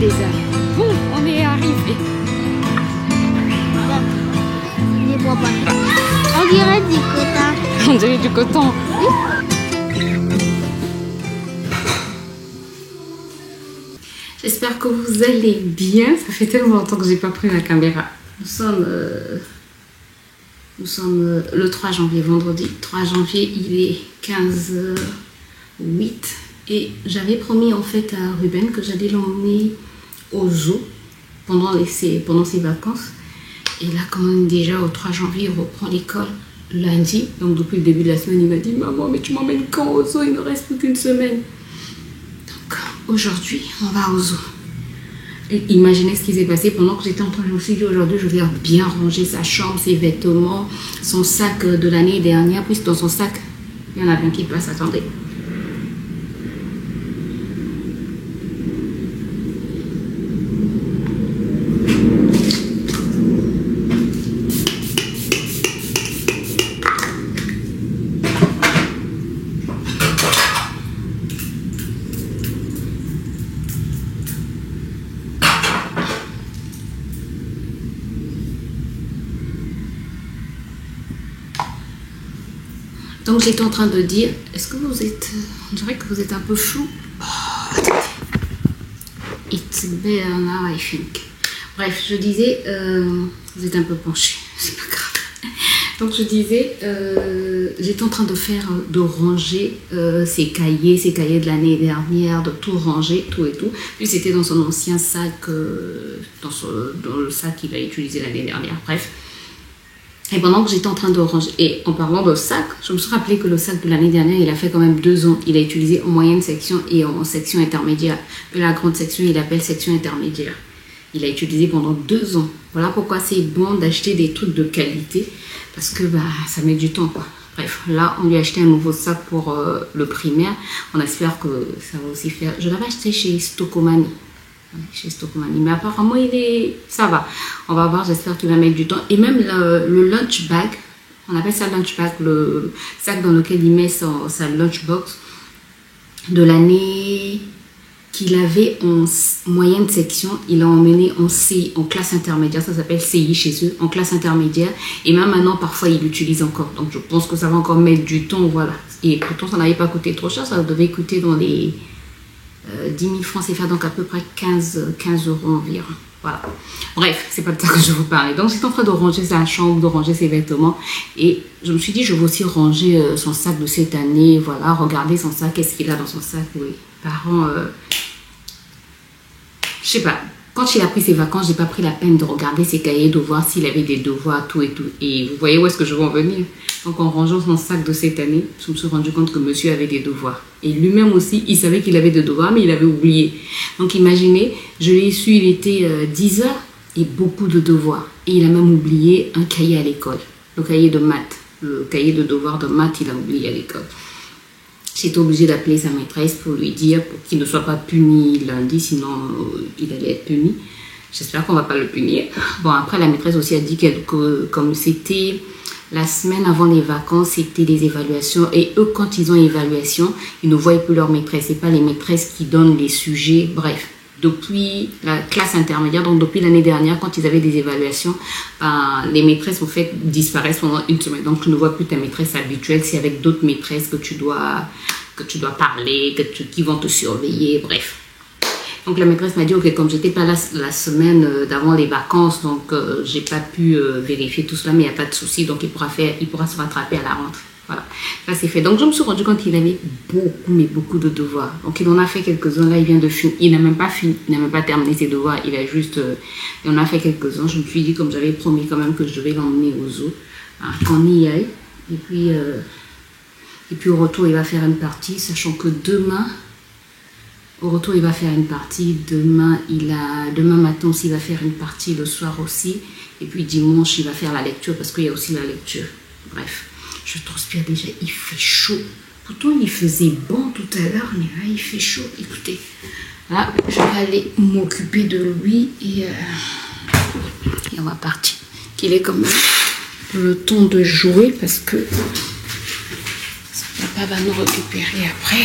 déjà. Bon, on est arrivé. On dirait du coton. On dirait du coton. J'espère que vous allez bien. Ça fait tellement longtemps que j'ai pas pris ma caméra. Nous sommes le 3 janvier, vendredi 3 janvier, il est 15h08 et j'avais promis en fait à Ruben que j'allais l'emmener au zoo pendant ses vacances. Et là, quand même déjà au 3 janvier, il reprend l'école lundi. Donc depuis le début de la semaine, il m'a dit « Maman, mais tu m'emmènes quand au zoo? Il ne reste plus qu'une semaine. » Donc aujourd'hui, on va au zoo. Et imaginez ce qui s'est passé pendant que j'étais en train de me dire aujourd'hui, je vais bien ranger sa chambre, ses vêtements, son sac de l'année dernière. Puis dans son sac, il y en a bien qui passe, attendez. Donc j'étais en train de dire, est-ce que vous êtes, on dirait que vous êtes un peu flou. It's better now I think. Bref, je disais, vous êtes un peu penché, c'est pas grave. Donc je disais, j'étais en train de ranger ses cahiers de l'année dernière, de tout ranger, tout et tout. Puis c'était dans son ancien sac, dans le sac qu'il a utilisé l'année dernière, bref. Et pendant que j'étais en train de ranger, et en parlant de sac, je me suis rappelé que le sac de l'année dernière, il a fait quand même 2 ans. Il a utilisé en moyenne section et en section intermédiaire. Et la grande section, il appelle section intermédiaire. Il a utilisé pendant 2 ans. Voilà pourquoi c'est bon d'acheter des trucs de qualité. Parce que ça met du temps, quoi. Bref, là, on lui a acheté un nouveau sac pour le primaire. On espère que ça va aussi faire... Je l'avais acheté chez Stocomanie. Mais apparemment ça va, on va voir, j'espère qu'il va mettre du temps. Et même le lunch bag, on appelle ça lunch bag, le sac dans lequel il met sa lunchbox de l'année qu'il avait en moyenne section, il l'a emmené en classe intermédiaire, ça s'appelle CI chez eux, en classe intermédiaire, et même maintenant parfois il l'utilise encore, donc je pense que ça va encore mettre du temps, voilà. Et pourtant ça n'avait pas coûté trop cher, ça devait coûter dans les 10 000 francs CFA, donc à peu près 15 € environ. Voilà. Bref, c'est pas de ça que je vous parlais. Donc, j'étais en train de ranger sa chambre, de ranger ses vêtements. Et je me suis dit, je vais aussi ranger son sac de cette année. Voilà, regardez son sac. Qu'est-ce qu'il a dans son sac? Oui. Parents, je sais pas. Quand il a pris ses vacances, j'ai pas pris la peine de regarder ses cahiers, de voir s'il avait des devoirs, tout et tout. Et vous voyez où est-ce que je veux en venir? Donc en rangeant son sac de cette année, je me suis rendu compte que monsieur avait des devoirs. Et lui-même aussi, il savait qu'il avait des devoirs, mais il avait oublié. Donc imaginez, je l'ai su, il était 10 h et beaucoup de devoirs. Et il a même oublié un cahier à l'école, le cahier de maths. Le cahier de devoirs de maths, il a oublié à l'école. J'étais obligée d'appeler sa maîtresse pour lui dire pour qu'il ne soit pas puni lundi, sinon il allait être puni. J'espère qu'on ne va pas le punir. Bon, après, la maîtresse aussi a dit que comme c'était la semaine avant les vacances, c'était des évaluations. Et eux, quand ils ont évaluation, ils ne voient plus leur maîtresse. Ce n'est pas les maîtresses qui donnent les sujets. Bref, depuis la classe intermédiaire, donc depuis l'année dernière, quand ils avaient des évaluations, les maîtresses en fait disparaissent pendant une semaine. Donc tu ne vois plus ta maîtresse habituelle, c'est avec d'autres maîtresses que tu dois parler, qui vont te surveiller, bref. Donc la maîtresse m'a dit, ok, comme j'étais pas là la semaine d'avant les vacances, donc j'ai pas pu vérifier tout cela, mais il n'y a pas de souci, donc il pourra se rattraper à la rentrée. Voilà, ça c'est fait. Donc je me suis rendu compte qu'il avait beaucoup de devoirs. Donc il en a fait quelques-uns. Là il vient de finir. Il n'a même pas fini, il n'a même pas terminé ses devoirs. Il a juste, il en a fait quelques-uns. Je me suis dit, comme j'avais promis quand même que je devais l'emmener au zoo, qu'on y aille. Et puis au retour il va faire une partie, sachant que demain, au retour il va faire une partie. Demain matin aussi il va faire une partie, le soir aussi. Et puis dimanche il va faire la lecture parce qu'il y a aussi la lecture. Bref. Je transpire déjà, il fait chaud. Pourtant, il faisait bon tout à l'heure, mais là, il fait chaud. Écoutez, là, je vais aller m'occuper de lui et on va partir. Qu'il ait quand même le temps de jouer parce que son papa va nous récupérer après.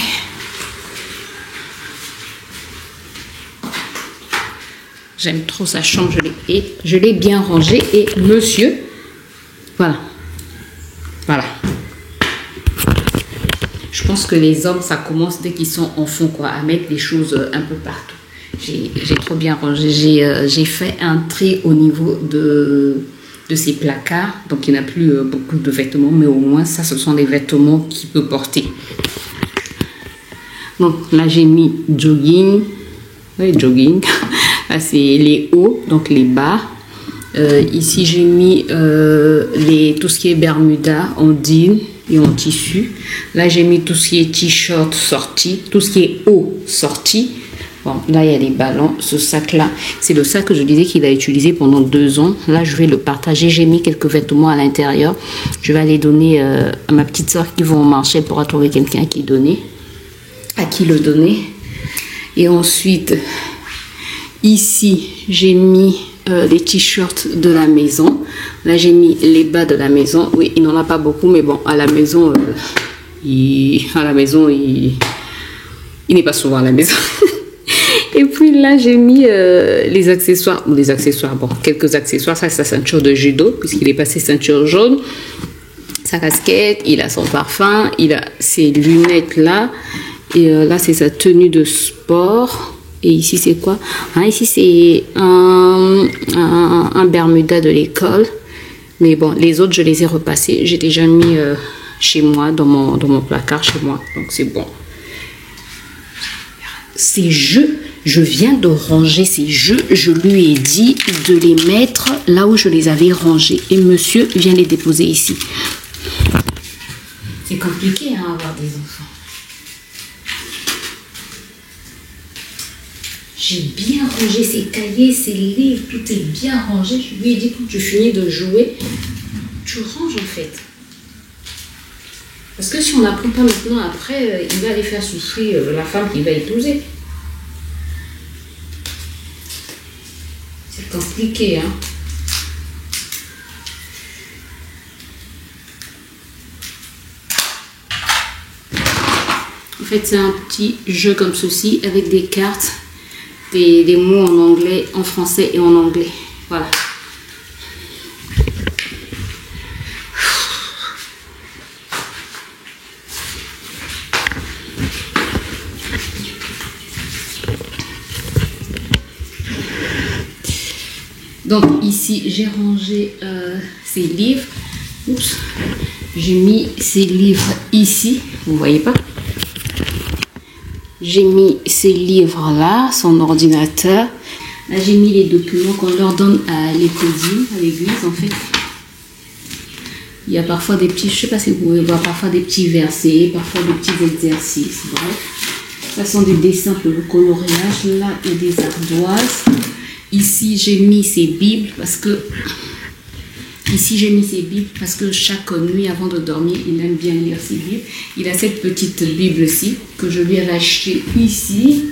J'aime trop sa chambre, je l'ai bien rangé. Et monsieur, voilà. Voilà. Je pense que les hommes, ça commence dès qu'ils sont enfants, quoi, à mettre des choses un peu partout. J'ai trop bien rangé. J'ai fait un tri au niveau de ces placards. Donc, il n'y a plus beaucoup de vêtements, mais au moins, ça, ce sont des vêtements qu'il peut porter. Donc, là, j'ai mis jogging. Oui, jogging. Là, c'est les hauts, donc les bas. Ici, j'ai mis tout ce qui est bermuda en jean et en tissu. Là, j'ai mis tout ce qui est t-shirt sorti, tout ce qui est haut sorti. Bon, là, il y a les ballons. Ce sac-là, c'est le sac que je disais qu'il a utilisé pendant 2 ans. Là, je vais le partager. J'ai mis quelques vêtements à l'intérieur. Je vais aller donner à ma petite soeur qui va au marché pour trouver quelqu'un à qui le donner. Et ensuite, ici, j'ai mis les t-shirts de la maison. Là, j'ai mis les bas de la maison. Oui, il n'en a pas beaucoup, mais bon, à la maison, il n'est pas souvent à la maison. Et puis là, j'ai mis les accessoires. Bon, quelques accessoires. Ça, c'est sa ceinture de judo, puisqu'il est passé ceinture jaune. Sa casquette, il a son parfum, il a ses lunettes là. Et là, c'est sa tenue de sport. Et ici, c'est quoi? Ici, c'est un bermuda de l'école. Mais bon, les autres, je les ai repassés. J'ai déjà mis chez moi, dans mon placard chez moi. Donc, c'est bon. Ces jeux, je viens de ranger ces jeux. Je lui ai dit de les mettre là où je les avais rangés. Et monsieur vient les déposer ici. C'est compliqué, hein, avoir des enfants. J'ai bien rangé ses cahiers, ses livres, tout est bien rangé. Je lui ai dit, quand tu finis de jouer, tu ranges en fait. Parce que si on n'apprend pas maintenant, après, il va aller faire souffrir la femme qu'il va épouser. C'est compliqué, hein. En fait, c'est un petit jeu comme ceci, avec des cartes. Des mots en anglais, en français et en anglais. Voilà. Donc ici, j'ai rangé ces livres. Oups. J'ai mis ces livres ici. Vous voyez pas? J'ai mis ces livres-là, son ordinateur. Là, j'ai mis les documents qu'on leur donne à l'école, à l'église, en fait. Il y a parfois des petits, je ne sais pas si vous pouvez voir, parfois des petits versets, parfois des petits exercices. Bref, ça sont des dessins pour le coloriage. Là, il y a des ardoises. Ici, j'ai mis ces Bibles parce que... chaque nuit, avant de dormir, il aime bien lire ses Bibles. Il a cette petite Bible-ci que je lui avais achetée ici.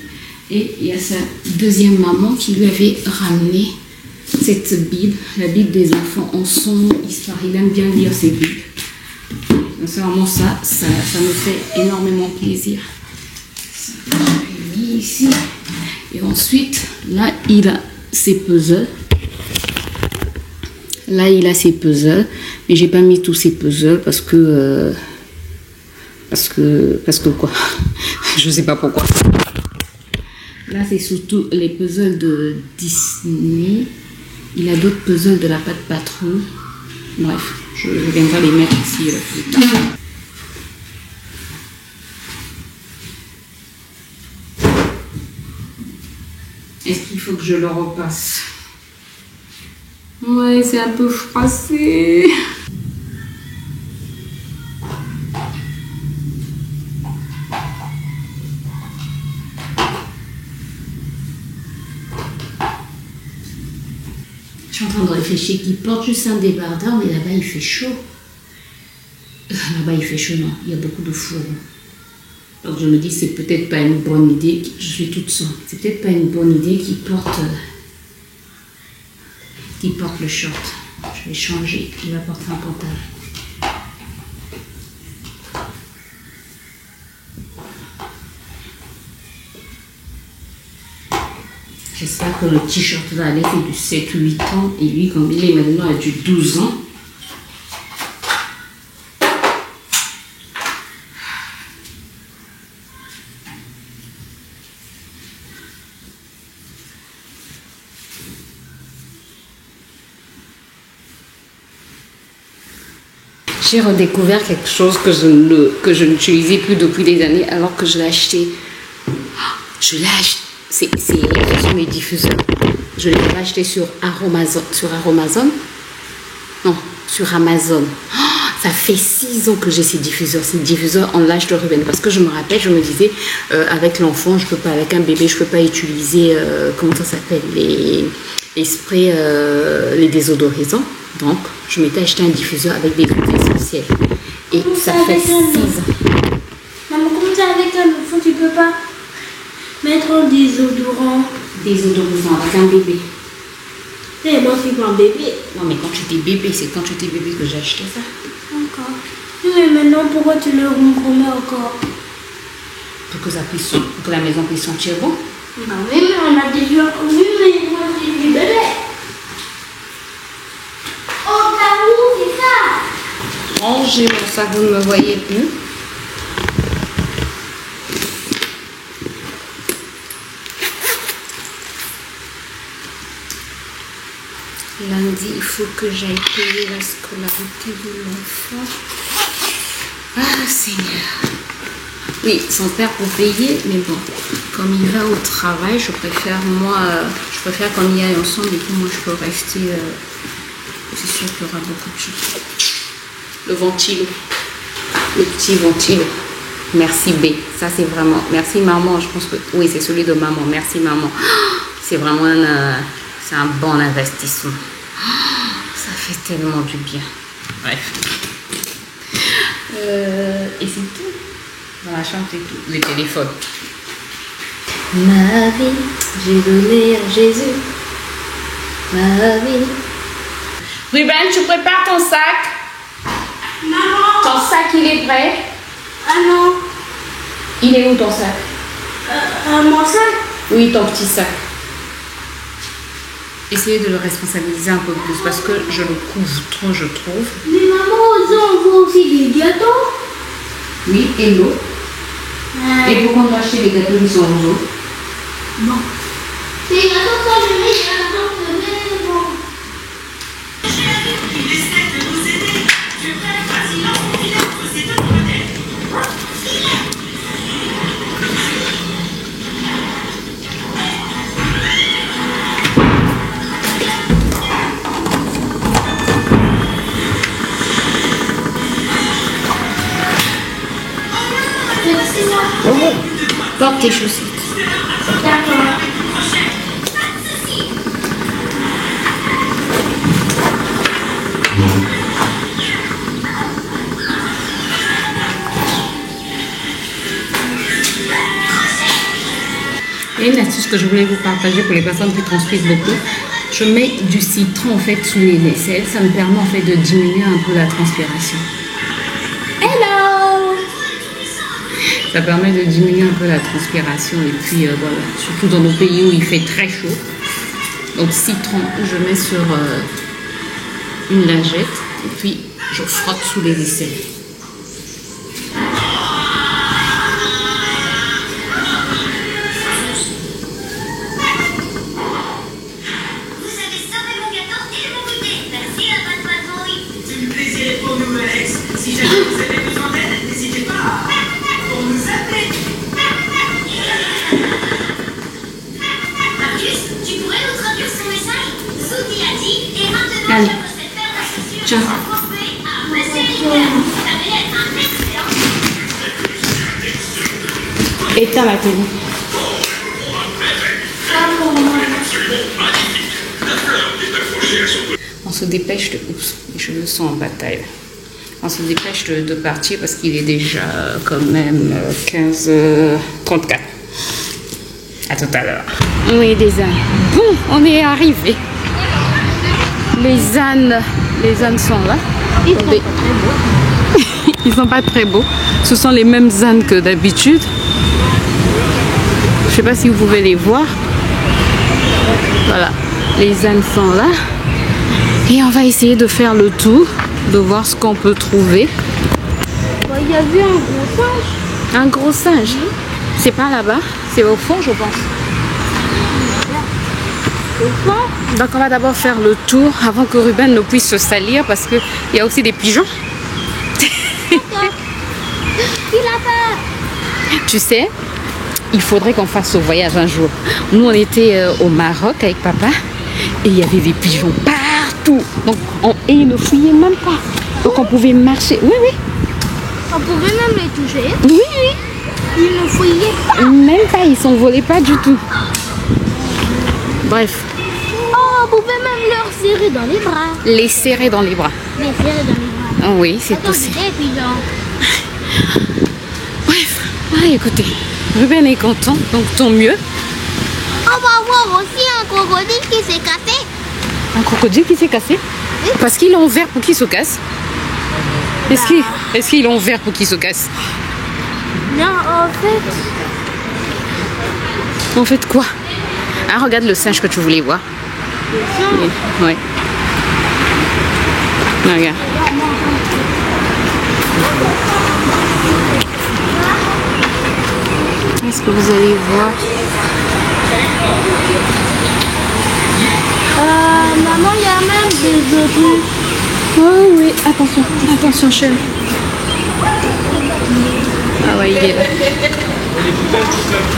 Et il y a sa deuxième maman qui lui avait ramené cette Bible, la Bible des enfants en son histoire. Il aime bien lire ses Bibles. Donc c'est vraiment ça me fait énormément plaisir. Ça, je l'ai mis ici. Et ensuite, là, il a ses puzzles. Là, il a ses puzzles, mais j'ai pas mis tous ses puzzles parce que quoi. Je sais pas pourquoi. Là, c'est surtout les puzzles de Disney. Il a d'autres puzzles de la Patte Patrouille. Bref, je viendrai les mettre ici plus tard. Est-ce qu'il faut que je le repasse? Ouais, c'est un peu froissé. Je suis en train de réfléchir qu'il porte juste un débardeur, mais là-bas il fait chaud. Là-bas il fait chaud, non, il y a beaucoup de fourre. Donc je me dis, c'est peut-être pas une bonne idée, je suis toute seule, c'est peut-être pas une bonne idée qu'il porte le short. Je vais changer, il va porter un pantalon. J'espère que le t-shirt va aller, c'est du 7 ou 8 ans. Et lui, comme il est maintenant, a du 12 ans. J'ai redécouvert quelque chose que je n'utilisais plus depuis des années alors que je l'ai acheté. Je l'ai acheté. Ce sont les diffuseurs. Je l'ai acheté sur Amazon. Non, sur Amazon. Ça fait 6 ans que j'ai ces diffuseurs. Ces diffuseurs en l'âge de Ruben. Parce que je me rappelle, je me disais, avec l'enfant, je peux pas, avec un bébé, je peux pas utiliser, comment ça s'appelle, les sprays, les désodorisants. Donc, je m'étais acheté un diffuseur avec des huiles essentielles. Et ça fait 6 ans. Maman, comment ça avec un enfant, tu peux pas mettre un désodorant? Désodorisant avec un bébé. Et moi, je suis pas un bébé. Non, mais quand tu étais bébé, c'est quand tu étais bébé que j'ai acheté ça. Encore. Mais maintenant, pourquoi tu le remets encore? Pour que ça puisse, pour que la maison puisse sentir bon. Bah oui, mais on a déjà connu, mais moi, j'ai du bébé. Oh, t'as où, c'est ça? Rangez pour ça que vous ne me voyez plus. Lundi, il faut que j'aille payer la scolarité de l'enfant. Ah, Seigneur. Oui, son père pour payer, mais bon, comme il va au travail, je préfère qu'on y aille ensemble et puis moi je peux rester. C'est sûr qu'il y aura beaucoup de choses. Le ventilo, le petit ventilo. Merci B, ça c'est vraiment. Merci maman, je pense que oui, c'est celui de maman. Merci maman. C'est vraiment c'est un bon investissement. Ça fait tellement du bien. Bref. Et c'est tout. Dans la chambre, c'est tout. Les téléphones. Ma vie, j'ai donné à Jésus. Ma vie. Ruben, tu prépares ton sac? Maman! Ton sac, il est prêt? Ah non! Il est où ton sac? Mon sac? Oui, ton petit sac. Essayez de le responsabiliser un peu plus parce que je le couvre trop, je trouve. Mais maman, on voit aussi des gâteaux? Oui, et l'eau. Et pourquoi on doit acheter les gâteaux qui sont roses? Bon. Les gâteaux quand je mets, les gâteaux que je mets, bon. Porte tes chaussettes. D'accord. Et une astuce que je voulais vous partager pour les personnes qui transpirent beaucoup, je mets du citron en fait sous les aisselles, ça me permet en fait de diminuer un peu la transpiration. Hello! Ça permet de diminuer un peu la transpiration et puis voilà, surtout dans nos pays où il fait très chaud. Donc citron, je mets sur une lingette et puis je frotte sous les aisselles. Allez, tiens. Éteins la télé. On se dépêche de... Oups, je me sens en bataille. On se dépêche de partir parce qu'il est déjà quand même 15h34. À tout à l'heure. Oui, des ânes. Bon, on est arrivé. Les ânes sont là. Ils sont pas très beaux. Ce sont les mêmes ânes que d'habitude. Je sais pas si vous pouvez les voir. Voilà, les ânes sont là. Et on va essayer de faire le tour, de voir ce qu'on peut trouver. Il y a vu un gros singe. Un gros singe? C'est pas là-bas, c'est au fond, je pense. Au fond? Donc on va d'abord faire le tour avant que Ruben ne puisse se salir parce qu'il y a aussi des pigeons. Il a peur. Tu sais, il faudrait qu'on fasse ce voyage un jour. Nous, on était au Maroc avec papa et il y avait des pigeons partout. Donc, et ils ne fouillaient même pas. Donc, on pouvait marcher. Oui, oui. On pouvait même les toucher. Oui, oui. Ils ne fouillaient pas. Même pas, ils s'envolaient pas du tout. Bref. Oh, on pouvait même leur serrer dans les bras. Les serrer dans les bras. Les serrer dans les bras. Oh, oui, c'est Attends, possible. des pigeons. Bref. Ah, écoutez, Ruben est content, donc tant mieux. On va voir aussi un crocodile qui s'est cassé. Un crocodile qui s'est cassé? Oui. Parce qu'il est en verre pour qu'il se casse. Est-ce qu'il est en verre pour qu'il se casse? Non, en fait... En fait quoi? Ah, regarde le singe que tu voulais voir. Oui. Regarde. Est-ce que vous allez voir? Maman, il y a même des autruches. Oh oui, attention, attention chérie. Ah ouais, il est là.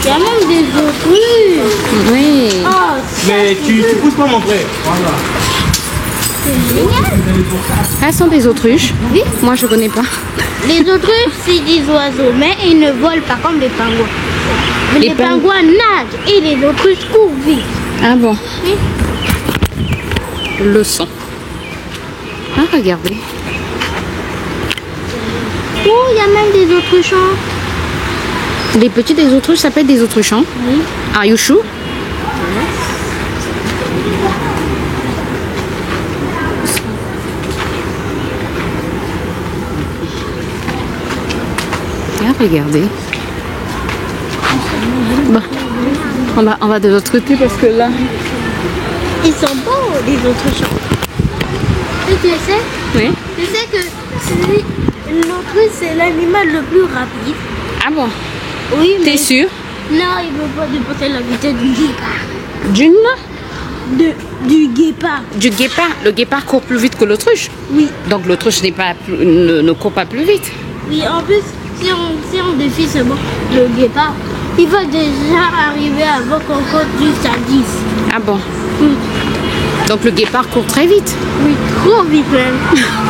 Il y a même des autruches. Oui. Oh, Mais tu pousses pas mon frère. Voilà. c'est génial. Elles sont des autruches. Oui. Moi je connais pas. Les autruches, c'est des oiseaux, mais ils ne volent pas comme les pingouins. Les Les pingouins nagent et les autruches courent vite. Ah bon? Oui. Le son. Ah regardez. Oh, il y a même des autruches. Les petits des autruches s'appellent des autruches. Hein? Oui. Are you sure? Ah, regardez. Bon. On va de l'autre côté parce que là... Ils sont beaux, les autruches. Et tu sais, Oui. que l'autruche, c'est l'animal le plus rapide. Ah bon? Oui, mais... T'es sûr? Non, il ne peut pas dépasser la vitesse du guépard. Du guépard. Du guépard. Le guépard court plus vite que l'autruche. Oui. Donc l'autruche ne court pas plus vite. Oui, en plus, si on défie seulement le guépard, il va déjà arriver avant qu'on compte jusqu'à 10. Ah bon? Oui. Donc le guépard court très vite. Oui, trop vite même.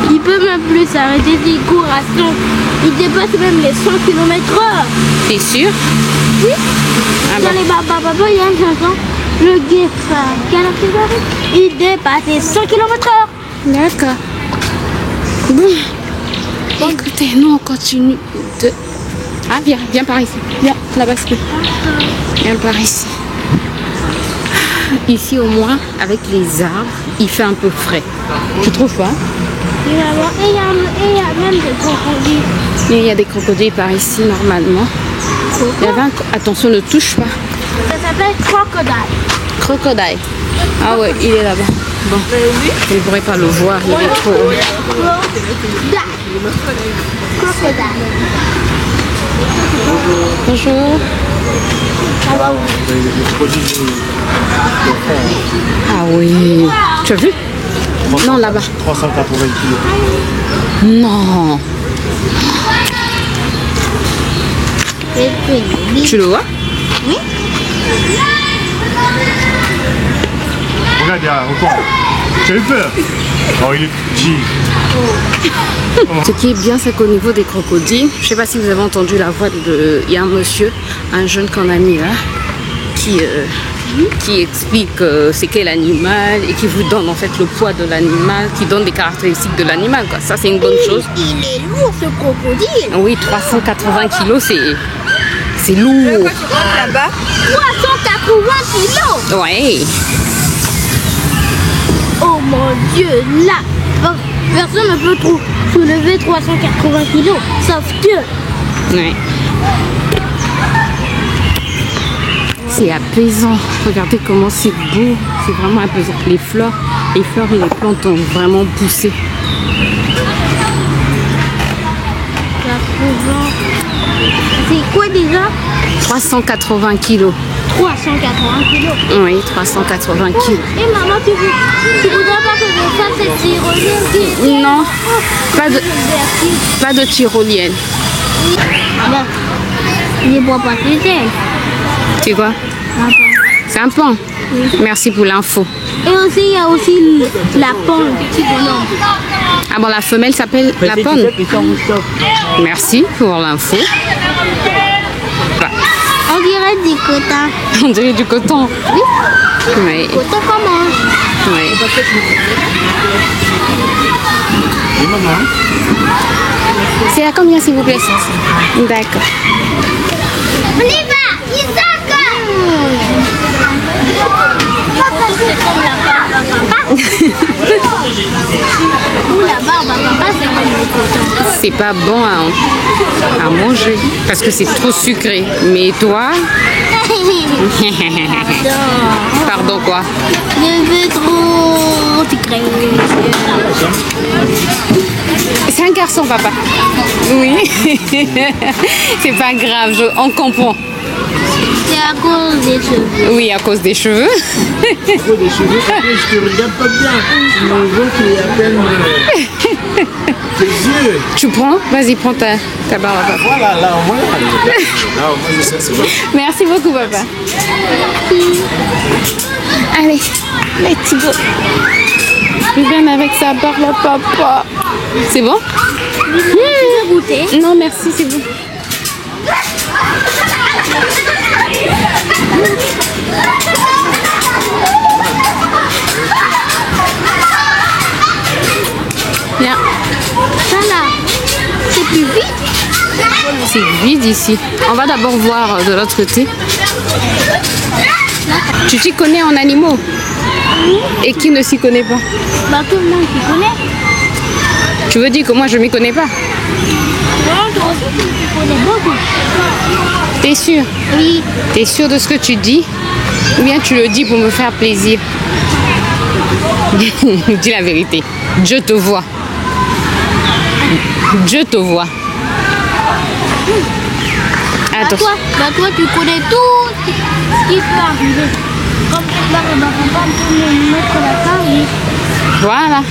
Il peut même plus s'arrêter s'il court à 100. Il dépasse même les 100 km/h. T'es sûr? Oui. Ah Dans bon? les papa, il y a une chanson. Le guépard, quelle heure qu'il arrive? Il dépasse les 100 km/h. D'accord. Bon. Écoutez, nous on continue de... Ah viens par ici. Viens, la bascule. Viens par ici. Ici au moins, avec les arbres, il fait un peu frais. Tu trouves pas? Et il y a même des crocodiles. Il y a des crocodiles par ici normalement. Il y avait Attention, ne touche pas. Ça s'appelle crocodile. Crocodile. Ah ouais, il est là-bas. Bon. Je ne pourrais pas le voir, il est trop haut. Crocodile. Bonjour. Ah oui. Tu as vu? Non, là-bas. 380 kilos. Non. Tu le vois? Oui. Regarde, il y a encore. Tu as eu peur? Oh, il est petit. Ce qui est bien, c'est qu'au niveau des crocodiles, je ne sais pas si vous avez entendu la voix de... Il y a un monsieur, un jeune qu'on a mis là, qui explique c'est quel animal et qui vous donne en fait le poids de l'animal, qui donne des caractéristiques de l'animal. Ça, c'est une bonne chose. Il est lourd, ce crocodile. Oui, 380 kilos, c'est lourd. Là-bas. 380 kilos. Ouais. Oh mon Dieu, là, personne ne peut soulever 380 kilos, sauf Dieu. Ouais. C'est apaisant. Regardez comment c'est beau. c'est vraiment apaisant. Les fleurs et les plantes ont vraiment poussé. C'est quoi déjà? 380 kilos. 380 kilos. Oui, 380 kilos. Et maman, tu voudrais pas que je fasse cette tyrolienne? Non, pas de tyrolienne. Là, il boit pas de thé. C'est quoi? C'est un pan. Oui. Merci pour l'info. Et aussi, il y a aussi la pomme, petit bonhomme. Ah bon, la femelle s'appelle la pomme. Merci pour l'info. On dirait du coton. On dirait du coton. Oui. Oui. Coton comment? Oui. C'est à combien s'il vous plaît? D'accord. On y va, Isaac. Ou la barbe à papa, c'est comme le coton. C'est pas bon à manger parce que c'est trop sucré. Mais toi? Pardon quoi? Je veux trop sucré. C'est un garçon, papa. Oui. C'est pas grave, on comprend. C'est à cause des cheveux. Oui, à cause des cheveux. À cause des cheveux, parce que je te regarde pas bien. On voit qu'il y a à peine tes yeux. Tu prends? Vas-y, prends ta barbe. Voilà, là, au moins, je sais, c'est bon. Merci beaucoup, papa. Allez, let's go. Viviane avec sa barbe, papa. C'est bon? Tu veux goûter? Non, merci, c'est bon. Bien. Ça là, c'est plus vite. C'est vide ici. On va d'abord voir de l'autre côté. Tu t'y connais en animaux? Et qui ne s'y connaît pas? Bah tout le monde s'y connaît. Tu veux dire que moi je m'y connais pas? Non, toi aussi tu t'y connais beaucoup. T'es sûr? Oui. T'es sûr de ce que tu dis? Ou bien tu le dis pour me faire plaisir? Dis la vérité. Dieu te voit. Dieu te voit. Attends. Bah toi tu connais tout ce qui peut arriver. Comme là, papa peut me mettre la carte. Voilà.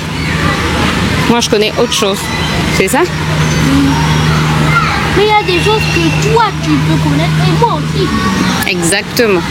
Moi je connais autre chose. C'est ça? Mais il y a des choses que toi tu peux connaître et moi aussi. Exactement.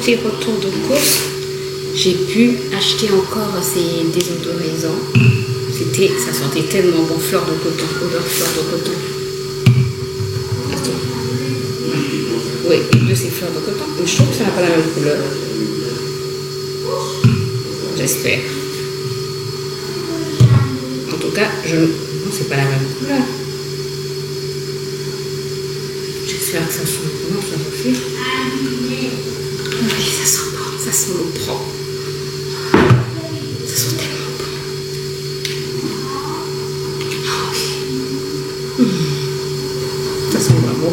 Petit retour de course, j'ai pu acheter encore ces désodorisants. Ça sentait tellement bon, fleur de coton, odeur fleur de coton. Attends. Oui, les deux c'est fleur de coton. Mais je trouve que ça n'a pas la même couleur. J'espère. En tout cas, non, c'est pas la même couleur. J'espère que ça sent bon, ça refait. Oui, ça sent bon, ça sent le propre. Ça sent tellement bon. Ah oui. Ça sent vraiment bon.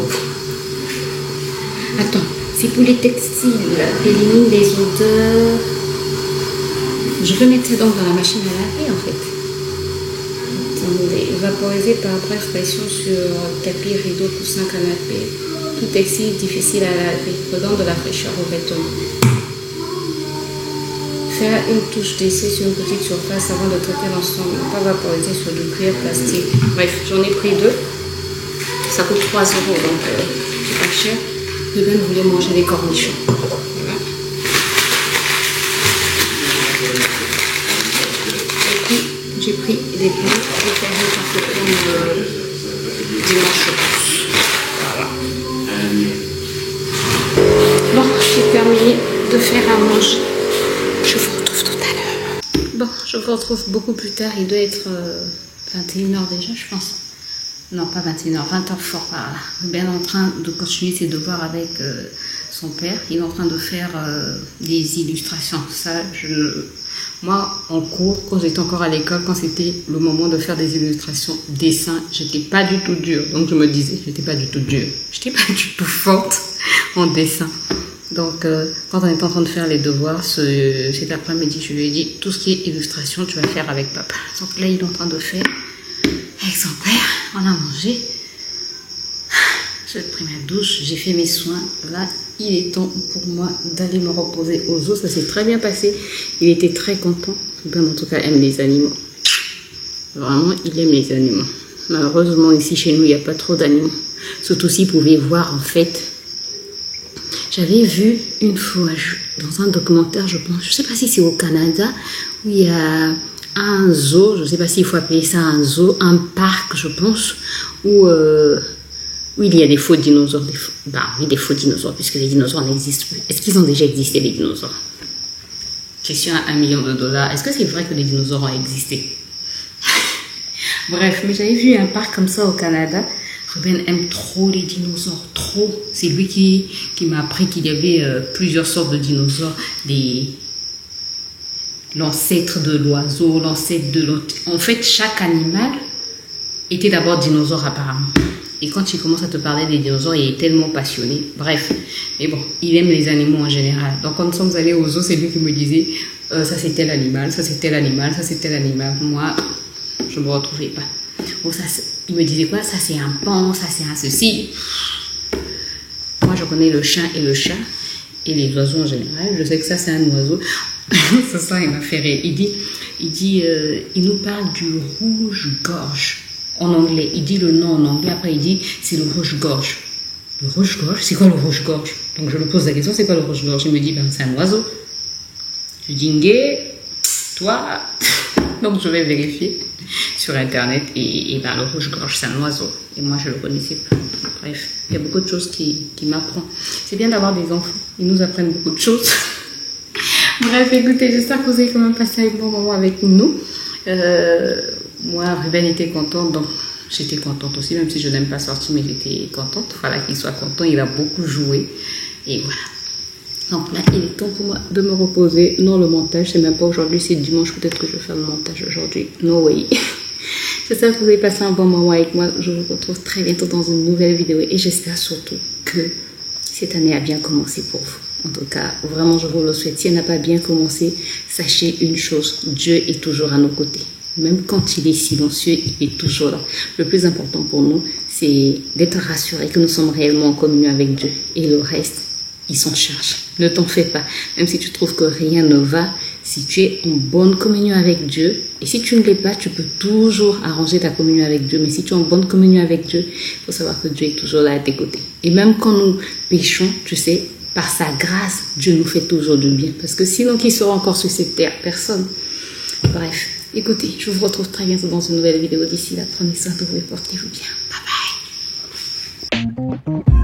pour les textiles, élimine les odeurs. Je peux mettre ça donc dans la machine à laver en fait. Attendez, vaporiser par pression sur tapis, rideau, coussin, canapé. Tout textile difficile à laver, redonne de la fraîcheur au vêtement. Faire une touche d'essai sur une petite surface avant de traiter l'ensemble, pas vaporiser sur du cuir plastique. Bref, j'en ai pris 2. Ça coûte 3 €, donc c'est pas cher. Ruben voulait manger des cornichons. Voilà. Et puis, j'ai pris des boules pour faire une carte dimanche. Voilà. Bon, j'ai terminé de faire à manger. Je vous retrouve tout à l'heure. Bon, je vous retrouve beaucoup plus tard. Il doit être 21 h déjà, je pense. Non, pas 21 h, 20 h fort par là. Ruben est en train de continuer ses devoirs avec son père. Il est en train de faire des illustrations. Ça, moi, en cours, quand j'étais encore à l'école, quand c'était le moment de faire des illustrations, dessin, j'étais pas du tout dure. Donc je me disais, j'étais pas du tout dure. J'étais pas du tout forte en dessin. Donc, quand on était en train de faire les devoirs, cet après-midi, je lui ai dit, tout ce qui est illustration, tu vas faire avec papa. Donc là, il est en train de faire avec son père. On a mangé. J'ai pris ma douche, j'ai fait mes soins. Là, il est temps pour moi d'aller me reposer aux eaux. Ça s'est très bien passé. Il était très content. Ben, en tout cas, aime les animaux. Vraiment, il aime les animaux. Malheureusement, ici, chez nous, il n'y a pas trop d'animaux. Surtout s'il pouvait voir, en fait. J'avais vu une fois dans un documentaire, je pense, je ne sais pas si c'est au Canada, où il y a un zoo, je ne sais pas s'il faut appeler ça un zoo, un parc, je pense, où il y a des faux dinosaures. Oui, des faux dinosaures, puisque les dinosaures n'existent plus. Est-ce qu'ils ont déjà existé, les dinosaures? Question à $1 million. Est-ce que c'est vrai que les dinosaures ont existé? Bref, mais j'avais vu un parc comme ça au Canada. Ruben aime trop les dinosaures, trop. C'est lui qui m'a appris qu'il y avait plusieurs sortes de dinosaures. L'ancêtre de l'oiseau, l'ancêtre de l'autre. En fait, chaque animal était d'abord dinosaure apparemment. Et quand il commence à te parler des dinosaures, il est tellement passionné. Bref, mais bon, il aime les animaux en général. Donc quand nous sommes allés aux zoos, c'est lui qui me disait ça c'est tel animal, ça c'est tel animal, ça c'est tel animal. Moi, je ne me retrouvais pas. Bon, il me disait quoi? Ça c'est un pan, ça c'est un ceci. Moi je connais le chien et le chat et les oiseaux en général. Je sais que ça c'est un oiseau. Ça il m'a fait rire. Il nous parle du rouge-gorge en anglais. Il dit le nom en anglais, après il dit c'est le rouge-gorge. Le rouge-gorge? C'est quoi le rouge-gorge? Donc je lui pose la question, c'est quoi le rouge-gorge? Il me dit c'est un oiseau. Je dis toi. Donc je vais vérifier sur internet et le rouge-gorge c'est un oiseau et moi je le connaissais pas. Bref, il y a beaucoup de choses qui m'apprennent. C'est bien d'avoir des enfants, ils nous apprennent beaucoup de choses. Bref, écoutez, j'espère que vous avez quand même passé un bon moment avec nous. Moi, Ruben était content, donc j'étais contente aussi, même si je n'aime pas sortir, mais j'étais contente. Voilà, qu'il soit content, il a beaucoup joué et voilà. Donc là, il est temps pour moi de me reposer. Non, le montage, c'est même pas aujourd'hui, c'est dimanche. Peut-être que je vais faire le montage aujourd'hui. No way. J'espère que vous avez passé un bon moment avec moi. Je vous retrouve très bientôt dans une nouvelle vidéo. Et j'espère surtout que cette année a bien commencé pour vous. En tout cas, vraiment, je vous le souhaite. Si elle n'a pas bien commencé, sachez une chose. Dieu est toujours à nos côtés. Même quand il est silencieux, il est toujours là. Le plus important pour nous, c'est d'être rassurés que nous sommes réellement en communion avec Dieu. Et le reste, il s'en charge. Ne t'en fais pas. Même si tu trouves que rien ne va, si tu es en bonne communion avec Dieu, et si tu ne l'es pas, tu peux toujours arranger ta communion avec Dieu. Mais si tu es en bonne communion avec Dieu, il faut savoir que Dieu est toujours là à tes côtés. Et même quand nous péchons, tu sais, par sa grâce, Dieu nous fait toujours du bien. Parce que sinon, qui sera encore sur cette terre? Personne. Bref, écoutez, je vous retrouve très bientôt dans une nouvelle vidéo. D'ici là, prenez soin de vous et portez-vous bien. Bye bye.